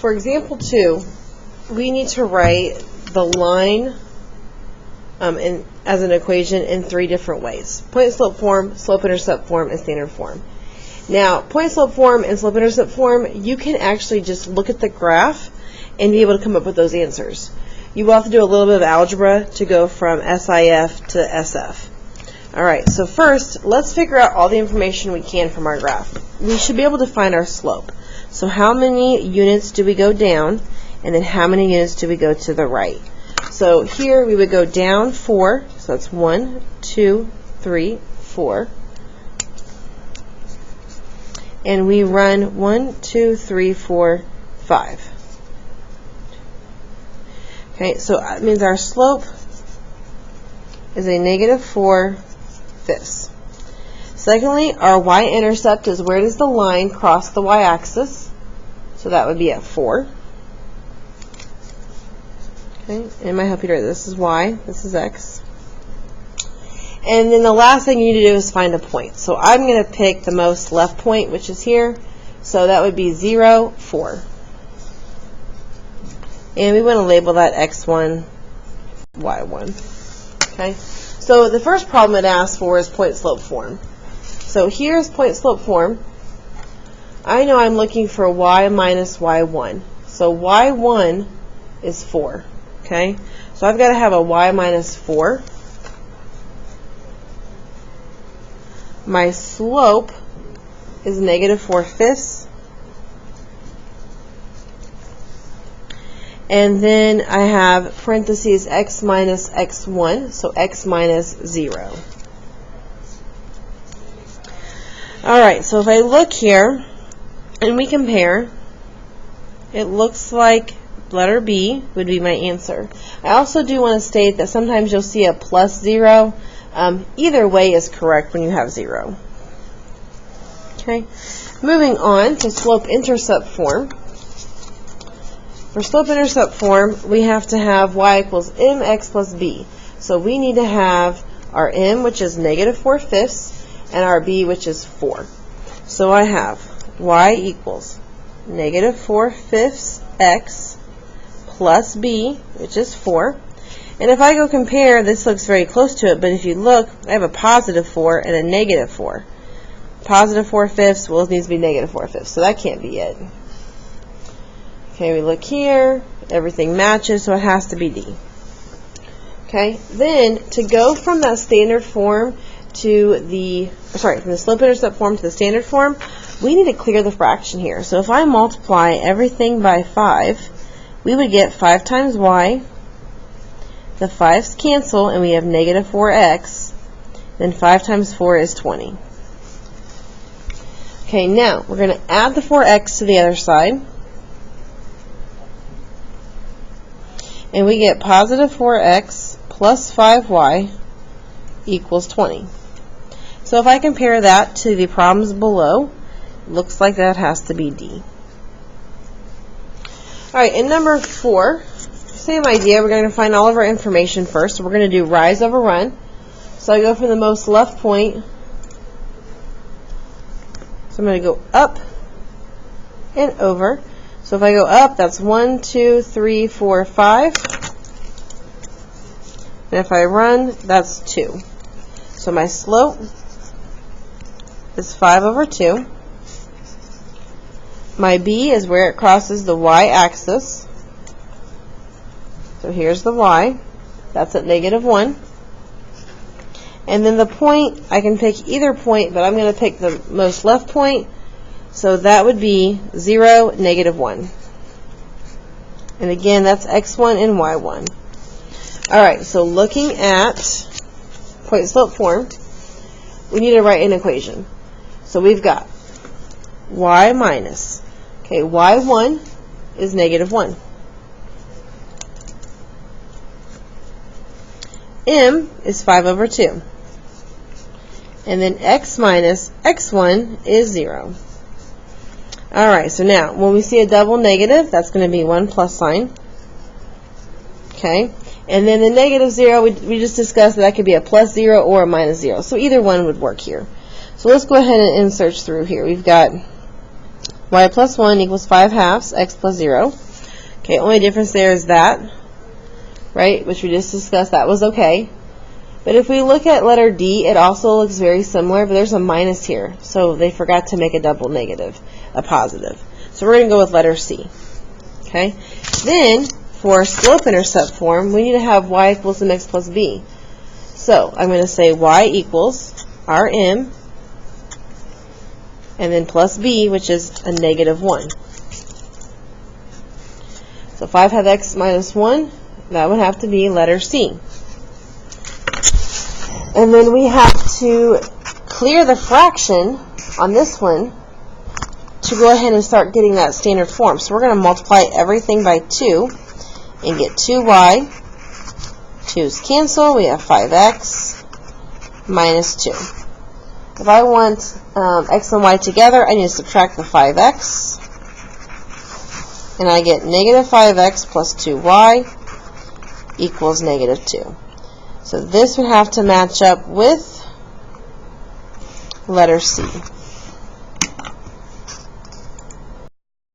for example 2, we need to write the line as an equation in 3 different ways. Point-slope form, slope-intercept form, and standard form. Now, point-slope form and slope-intercept form, you can actually just look at the graph and be able to come up with those answers. You will have to do a little bit of algebra to go from SIF to SF. Alright, so first, let's figure out all the information we can from our graph. We should be able to find our slope. So how many units do we go down, and then how many units do we go to the right? So here we would go down 4, so that's 1, 2, 3, 4. And we run 1, 2, 3, 4, 5. Okay, so that means our slope is a -4/5. Secondly, our y-intercept is where does the line cross the y-axis? So that would be at 4. Okay, and it might help you to write this is y, this is x. And then the last thing you need to do is find a point. So I'm going to pick the most left point, which is here. So that would be 0, 4. And we want to label that x1, y1. Okay. So the first problem it asks for is point-slope form. So here's point-slope form. I know I'm looking for y minus y1. So y1 is 4. Okay. So I've got to have a y minus 4. My slope is -4/5. And then I have parentheses x minus x1, so x minus 0. Alright, so if I look here and we compare, it looks like letter B would be my answer. I also do want to state that sometimes you'll see a plus 0. Either way is correct when you have 0. Okay, moving on to slope-intercept form. For slope-intercept form, we have to have y equals mx plus b. So we need to have our m, which is -4/5, and our b, which is 4. So I have y equals -4/5 x plus b, which is 4. And if I go compare, this looks very close to it, but if you look, I have a positive 4 and a negative 4. Positive 4/5, well, it needs to be -4/5, so that can't be it. Okay, we look here, everything matches, so it has to be D. Okay, then to go from that standard form to the, from the slope-intercept form to the standard form, we need to clear the fraction here. So if I multiply everything by 5, we would get 5 times y. The 5's cancel, and we have -4x. Then 5 times 4 is 20. Okay, now we're going to add the 4x to the other side. And we get positive 4x plus 5y equals 20. So if I compare that to the problems below, looks like that has to be D. Alright, in number 4, same idea. We're going to find all of our information first. So we're going to do rise over run. So I go from the most left point. So I'm going to go up and over. So if I go up, that's 1, 2, 3, 4, 5. And if I run, that's 2. So my slope is 5/2. My b is where it crosses the y-axis. So here's the y. That's at -1. And then the point, I can pick either point, but I'm going to pick the most left point. So that would be 0, -1. And again, that's x1 and y1. Alright, so looking at point-slope form, we need to write an equation. So we've got y minus, okay, y1 is -1. M is 5/2. And then x minus x1 is 0. Alright, so now, when we see a double negative, that's going to be 1 plus sign. Okay, and then the -0, we just discussed that could be a plus 0 or a minus 0. So either one would work here. So let's go ahead and insert through here. We've got y plus 1 equals 5/2, x plus 0. Okay, only difference there is that, right, which we just discussed. That was okay. But if we look at letter D, it also looks very similar, but there's a minus here. So they forgot to make a double negative, a positive. So we're going to go with letter C. Okay? Then, for slope-intercept form, we need to have y equals mx plus b. So I'm going to say y equals Rm, and then plus b, which is a -1. So 5/x minus 1, that would have to be letter C. And then we have to clear the fraction on this one to go ahead and start getting that standard form. So we're going to multiply everything by 2 and get 2y. 2's cancel. We have 5x minus 2. If I want x and y together, I need to subtract the 5x. And I get -5x plus 2y equals -2. So this would have to match up with letter C.